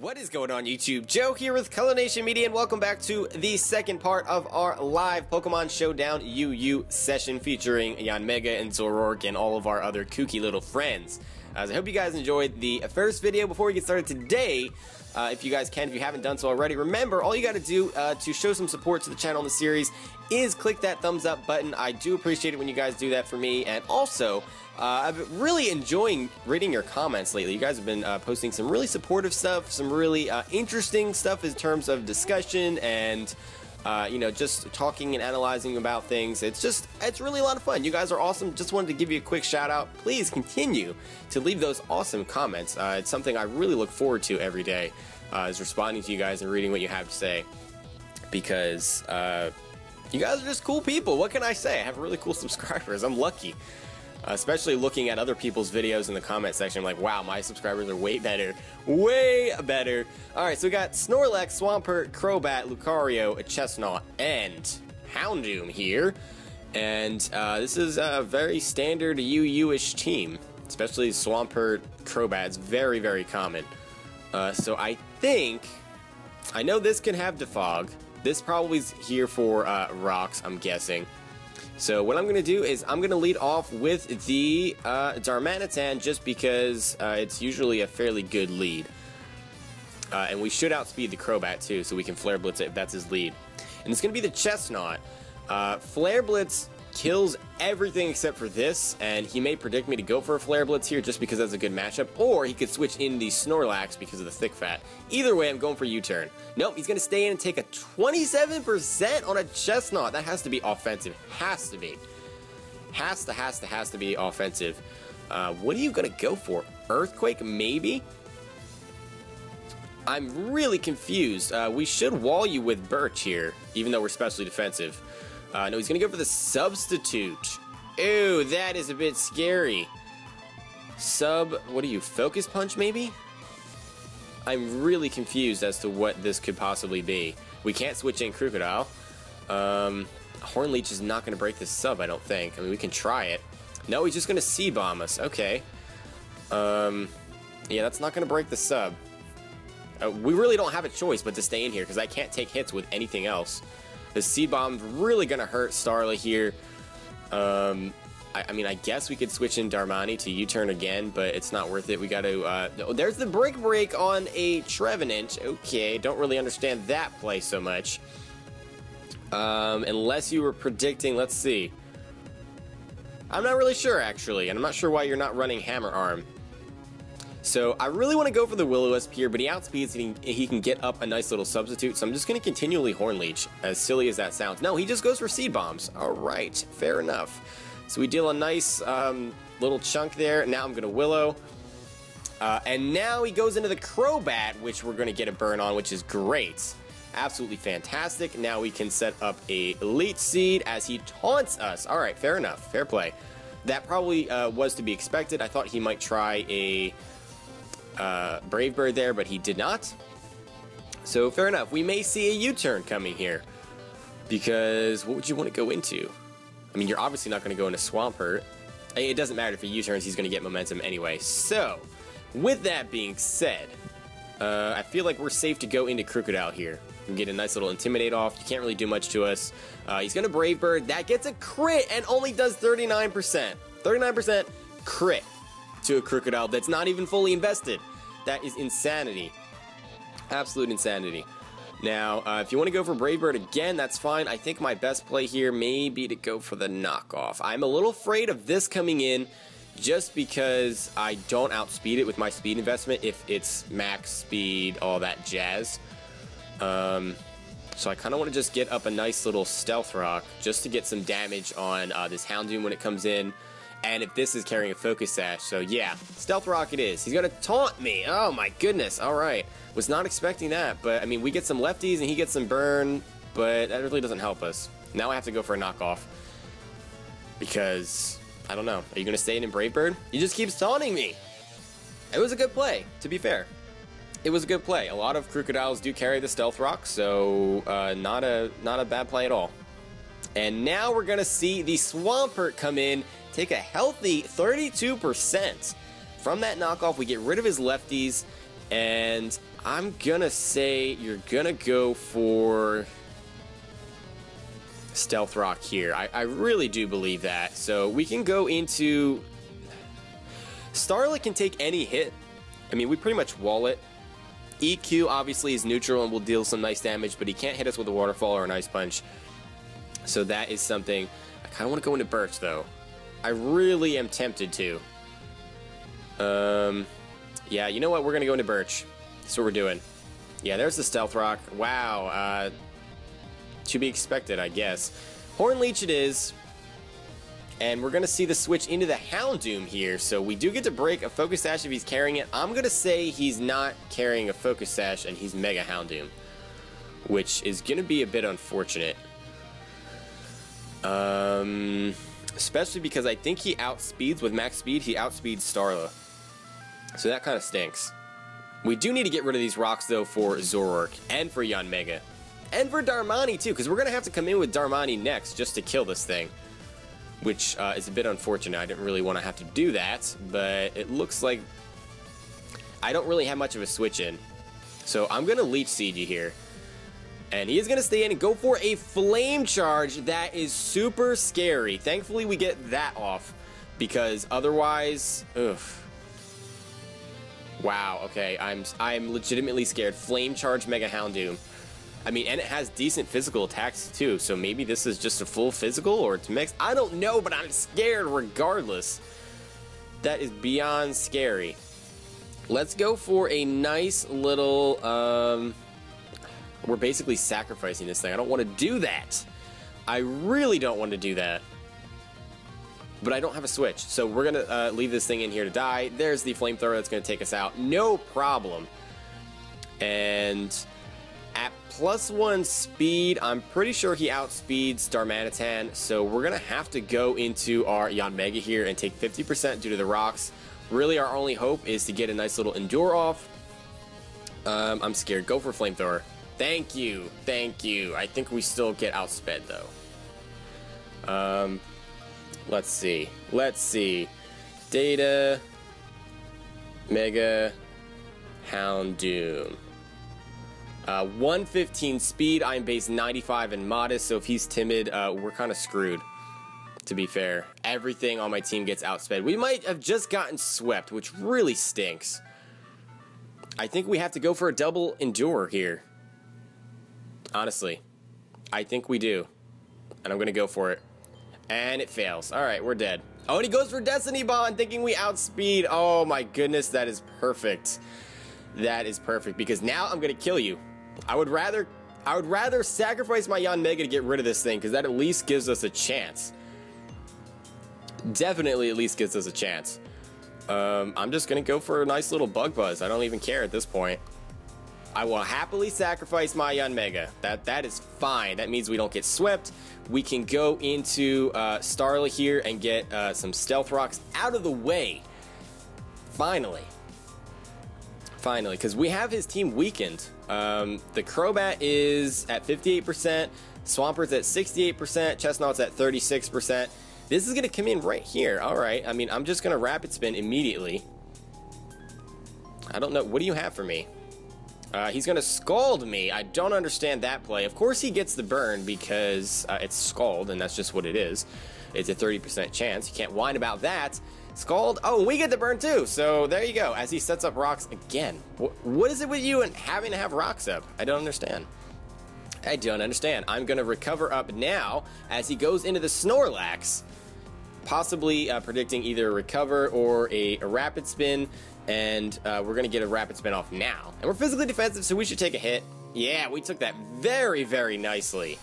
What is going on YouTube? Joe here with Color Nation Media, and welcome back to the second part of our live Pokemon Showdown UU session featuring Yanmega and Zoroark and all of our other kooky little friends. I hope you guys enjoyed the first video. Before we get started today, if you guys can, if you haven't done so already, remember, all you got to do to show some support to the channel and the series is click that thumbs up button. I do appreciate it when you guys do that for me, and also, I've been really enjoying reading your comments lately. You guys have been posting some really supportive stuff, some really interesting stuff in terms of discussion and, you know, just talking and analyzing about things. It's really a lot of fun. You guys are awesome. Just wanted to give you a quick shout out. Please continue to leave those awesome comments. It's something I really look forward to every day, is responding to you guys and reading what you have to say, because you guys are just cool people. What can I say? I have really cool subscribers. I'm lucky. Especially looking at other people's videos in the comment section, I'm like, wow, my subscribers are way better. Way better. Alright, so we got Snorlax, Swampert, Crobat, Lucario, a Chestnut, and Houndoom here. And this is a very standard UU-ish team. Especially Swampert, Crobat's very, very common. So I think, I know this can have Defog. This probably is here for rocks, I'm guessing. So what I'm going to do is I'm going to lead off with the Darmanitan, just because it's usually a fairly good lead. And we should outspeed the Crobat too, so we can Flare Blitz it if that's his lead. And it's going to be the Chestnut. Flare Blitz kills everything except for this, and he may predict me to go for a Flare Blitz here just because that's a good matchup, or he could switch in the Snorlax because of the Thick Fat. Either way, I'm going for U-turn. Nope, he's going to stay in and take a 27% on a Chestnut. That has to be offensive. Has to be. Has to be offensive. What are you going to go for? Earthquake, maybe? I'm really confused. We should wall you with Birch here, even though we're specially defensive. No, he's going to go for the Substitute. Ew, that is a bit scary. What are you, Focus Punch, maybe? I'm really confused as to what this could possibly be. We can't switch in Crocodile. Hornleech is not going to break this sub, I don't think. I mean, we can try it. No, he's just going to C-bomb us. Okay. Yeah, that's not going to break the sub. We really don't have a choice but to stay in here, because I can't take hits with anything else. The C-bomb's really going to hurt Starla here. I mean, I guess we could switch in Darmani to U-turn again, but it's not worth it. We got to, there's the break on a Trevenant. Okay, don't really understand that play so much. Unless you were predicting, let's see. I'm not really sure, actually, and I'm not sure why you're not running Hammer Arm. So I really want to go for the Will-O-Wisp here, but he outspeeds and he can get up a nice little substitute, so I'm just going to continually Hornleech, as silly as that sounds. No, he just goes for Seed Bombs. Alright, fair enough. So we deal a nice little chunk there. Now I'm going to Willow. And now he goes into the Crobat, which we're going to get a burn on, which is great. Absolutely fantastic. Now we can set up a Leech Seed as he taunts us. Alright, fair enough. Fair play. That probably was to be expected. I thought he might try a Brave Bird there, but he did not. So fair enough. We may see a U-turn coming here, because what would you want to go into? I mean, you're obviously not going to go into Swampert. It doesn't matter if he U-turns, he's going to get momentum anyway. So with that being said, I feel like we're safe to go into Crocodile here and get a nice little Intimidate off. You can't really do much to us. He's going to Brave Bird. That gets a crit and only does 39%. 39% crit to a Crocodile that's not even fully invested. That is insanity. Absolute insanity. Now, if you want to go for Brave Bird again, that's fine. I think my best play here may be to go for the knockoff. I'm a little afraid of this coming in just because I don't outspeed it with my speed investment if it's max speed, all that jazz. So I kind of want to just get up a nice little Stealth Rock just to get some damage on this Houndoom when it comes in. And if this is carrying a Focus Sash, so yeah, Stealth Rock it is. He's gonna taunt me. Oh my goodness. All right, was not expecting that. But I mean, we get some lefties and he gets some burn, but that really doesn't help us. Now I have to go for a knockoff because I don't know. Are you gonna stay in Brave Bird? He just keeps taunting me. It was a good play, to be fair. It was a good play. A lot of Crocodiles do carry the Stealth Rock, so not a bad play at all. And now we're gonna see the Swampert come in. Take a healthy 32%. From that knockoff, we get rid of his lefties, and I'm gonna say you're gonna go for Stealth Rock here. I really do believe that. So we can go into... Starla can take any hit. I mean, we pretty much wall it. EQ obviously is neutral and will deal some nice damage, but he can't hit us with a Waterfall or an Ice Punch. So that is something. I kind of want to go into Birch, though. I really am tempted to. Yeah, you know what? We're going to go into Birch. That's what we're doing. Yeah, there's the Stealth Rock. Wow. To be expected, I guess. Horn Leech it is. And we're going to see the switch into the Houndoom here. So we do get to break a Focus Sash if he's carrying it. I'm going to say he's not carrying a Focus Sash and he's Mega Houndoom, which is going to be a bit unfortunate. Especially because I think he outspeeds, with max speed, he outspeeds Starla. So that kind of stinks. We do need to get rid of these rocks, though, for Zoroark and for Yanmega. And for Darmani, too, because we're going to have to come in with Darmani next just to kill this thing. Which is a bit unfortunate. I didn't really want to have to do that, but it looks like I don't really have much of a switch in. So I'm going to Leech Seed you here. And he is going to stay in and go for a Flame Charge. That is super scary. Thankfully, we get that off, because otherwise... Ugh. Wow, okay, I'm legitimately scared. Flame Charge Mega Houndoom. I mean, and it has decent physical attacks too, so maybe this is just a full physical or it's mixed. I don't know, but I'm scared regardless. That is beyond scary. Let's go for a nice little, we're basically sacrificing this thing. I don't want to do that. I really don't want to do that. But I don't have a switch, so we're going to leave this thing in here to die. There's the Flamethrower that's going to take us out. No problem. And at +1 speed, I'm pretty sure he outspeeds Darmanitan, so we're going to have to go into our Yanmega here and take 50% due to the rocks. Really, our only hope is to get a nice little Endure off. I'm scared. Go for Flamethrower. Thank you. Thank you. I think we still get outsped, though. Let's see. Let's see. Data. Mega. Houndoom. 115 speed. I'm base 95 and modest, so if he's timid, we're kind of screwed, to be fair. Everything on my team gets outsped. We might have just gotten swept, which really stinks. I think we have to go for a double Endure here. Honestly. I think we do. And I'm going to go for it. And it fails. Alright, we're dead. Oh, and he goes for Destiny Bond, thinking we outspeed. Oh my goodness, that is perfect. That is perfect, because now I'm going to kill you. I would rather sacrifice my Yanmega to get rid of this thing, because that at least gives us a chance. Definitely at least gives us a chance. I'm just going to go for a nice little Bug Buzz. I don't even care at this point. I will happily sacrifice my Yanmega. That is fine. That means we don't get swept. We can go into Starla here and get some Stealth Rocks out of the way. Finally. Finally, because we have his team weakened. The Crobat is at 58%, Swampert's at 68%, Chestnut's at 36%. This is going to come in right here. Alright, I mean, I'm just going to Rapid Spin immediately. I don't know. What do you have for me? He's going to Scald me. I don't understand that play. Of course he gets the burn because it's Scald, and that's just what it is. It's a 30% chance. You can't whine about that. Scald. Oh, we get the burn too. So there you go. As he sets up rocks again. What is it with you and having to have rocks up? I don't understand. I don't understand. I'm going to recover up now as he goes into the Snorlax. Possibly predicting either a recover or a rapid spin. And we're going to get a rapid spin off now. And we're physically defensive, so we should take a hit. Yeah, we took that very, very nicely.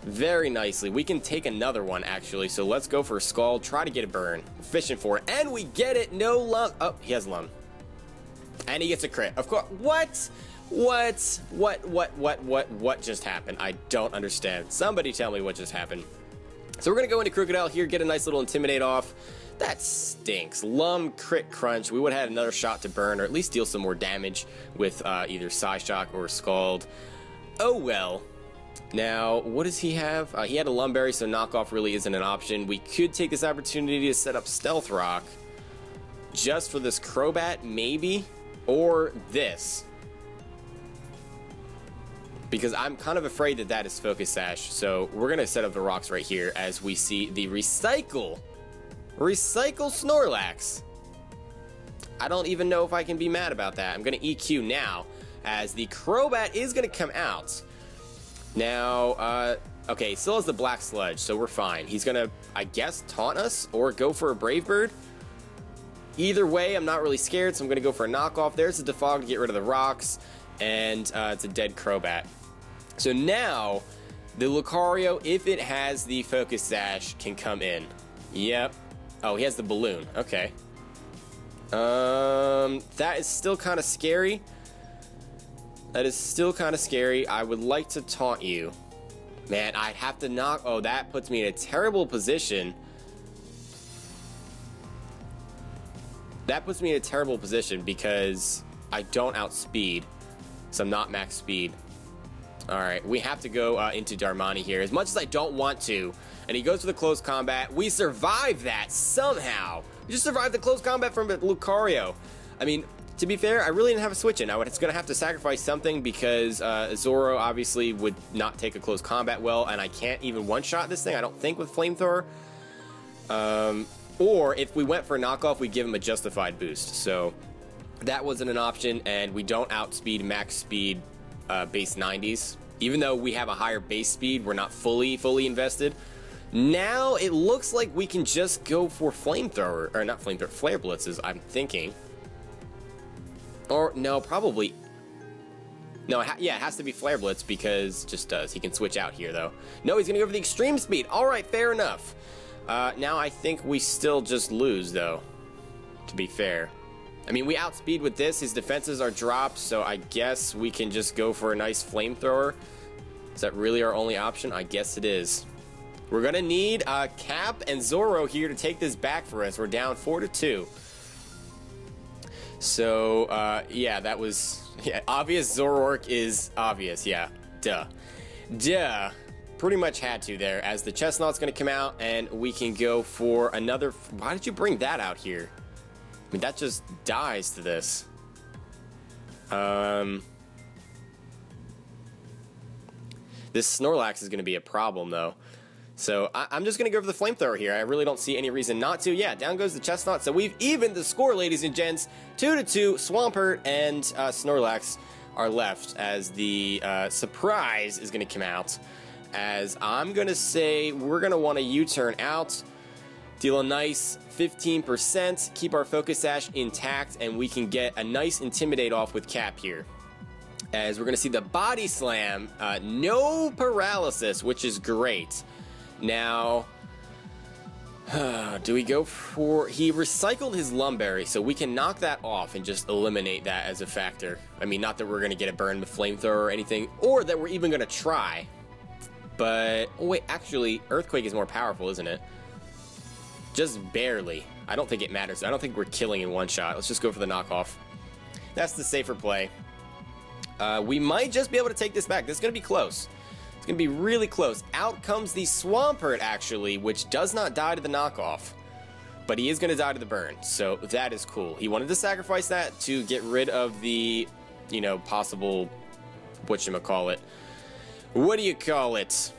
Very nicely. We can take another one, actually. So let's go for a Scald. Try to get a burn. Fishing for it. And we get it. No Lum. Oh, he has Lum. And he gets a crit. Of course. What? What just happened? I don't understand. Somebody tell me what just happened. So we're going to go into Crocodile here, get a nice little Intimidate off. That stinks. Lum, crit crunch. We would have had another shot to burn, or at least deal some more damage with either Psyshock or Scald. Oh well. Now, what does he have? He had a Lumberry, so knockoff really isn't an option. We could take this opportunity to set up Stealth Rock just for this Crobat, maybe, or this. because I'm kind of afraid that that is Focus Sash. So we're going to set up the rocks right here as we see the Recycle Snorlax. I don't even know if I can be mad about that. I'm going to EQ now as the Crobat is going to come out. Now, okay, he still has the Black Sludge, so we're fine. He's going to, I guess, taunt us or go for a Brave Bird. Either way, I'm not really scared, so I'm going to go for a knockoff. There's the Defog to get rid of the rocks, and it's a dead Crobat. So now, the Lucario, if it has the Focus Sash, can come in. Yep. Oh, he has the Balloon. Okay. That is still kind of scary. That is still kind of scary. I would like to taunt you. Man, I'd have to knock... Oh, that puts me in a terrible position. That puts me in a terrible position because I don't outspeed. So I'm not max speed. Alright, we have to go into Darmani here. As much as I don't want to. And he goes for the close combat. We survive that somehow. We just survived the close combat from Lucario. I mean, to be fair, I really didn't have a switch in. I was going to have to sacrifice something because Zoro obviously would not take a close combat well. And I can't even one-shot this thing, I don't think, with Flamethrower. Or if we went for a knockoff, we'd give him a justified boost. So that wasn't an option. And we don't outspeed max speed base 90s. Even though we have a higher base speed, we're not fully invested. Now it looks like we can just go for Flamethrower, or not Flamethrower, Flare Blitzes, I'm thinking. Or, no, probably. No, yeah, it has to be Flare Blitz because it just does. He can switch out here, though. No, he's going to go for the Extreme Speed. All right, fair enough. Now I think we still just lose, though, to be fair. I mean, we outspeed with this. His defenses are dropped, so I guess we can just go for a nice Flamethrower. Is that really our only option? I guess it is. We're going to need Cap and Zoro here to take this back for us. We're down 4-2. So, yeah, that was... Yeah, obvious Zoroark is obvious, yeah. Duh. Pretty much had to there, as the Chestnut's going to come out, and we can go for another... Why did you bring that out here? I mean, that just dies to this. This Snorlax is going to be a problem, though. So I'm just going to go for the Flamethrower here. I really don't see any reason not to. Yeah, down goes the Chestnut. So we've evened the score, ladies and gents. 2-2. Swampert and Snorlax are left as the surprise is going to come out. As I'm going to say we're going to want to U-turn out. Deal a nice 15%. Keep our Focus Sash intact. And we can get a nice Intimidate off with Cap here. As we're going to see the Body Slam. No paralysis, which is great. Now, do we go for... He recycled his Lumberry, so we can knock that off and just eliminate that as a factor. I mean, not that we're going to get a burn with Flamethrower or anything, or that we're even going to try. But, oh wait, actually, Earthquake is more powerful, isn't it? Just barely. I don't think it matters. I don't think we're killing in one shot. Let's just go for the knockoff. That's the safer play. We might just be able to take this back. This is going to be close. It's going to be really close. Out comes the Swampert, actually, which does not die to the knockoff. But he is going to die to the burn, so that is cool. He wanted to sacrifice that to get rid of the, you know, possible, whatchamacallit. What do you call it?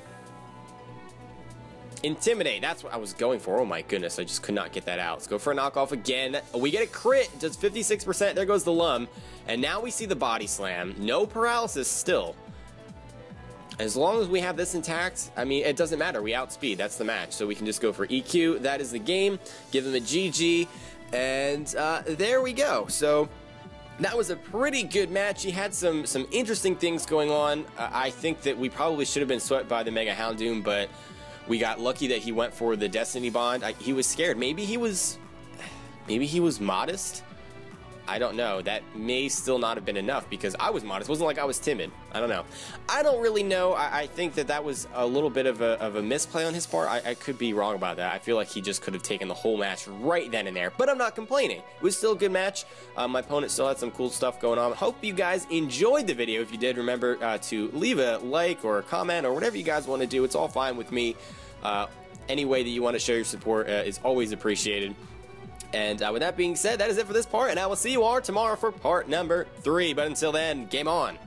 Intimidate. That's what I was going for. Oh my goodness, I just could not get that out. Let's go for a knockoff again. We get a crit. It does 56%. There goes the Lum. And now we see the Body Slam. No paralysis still. As long as we have this intact, I mean, it doesn't matter. We outspeed. That's the match. So we can just go for EQ. That is the game. Give him a GG. And there we go. So that was a pretty good match. He had some interesting things going on. I think that we probably should have been swept by the Mega Houndoom, but we got lucky that he went for the Destiny Bond. He was scared. Maybe he was modest. I don't know. That may still not have been enough because I was modest. It wasn't like I was timid. I don't know. I don't really know. I think that was a little bit of a misplay on his part. I could be wrong about that. I feel like he just could have taken the whole match right then and there. But I'm not complaining. It was still a good match. My opponent still had some cool stuff going on. Hope you guys enjoyed the video. If you did, remember to leave a like or a comment or whatever you guys want to do. It's all fine with me. Any way that you want to show your support is always appreciated. And with that being said, that is it for this part, and I will see you all tomorrow for part number 3. But until then, game on.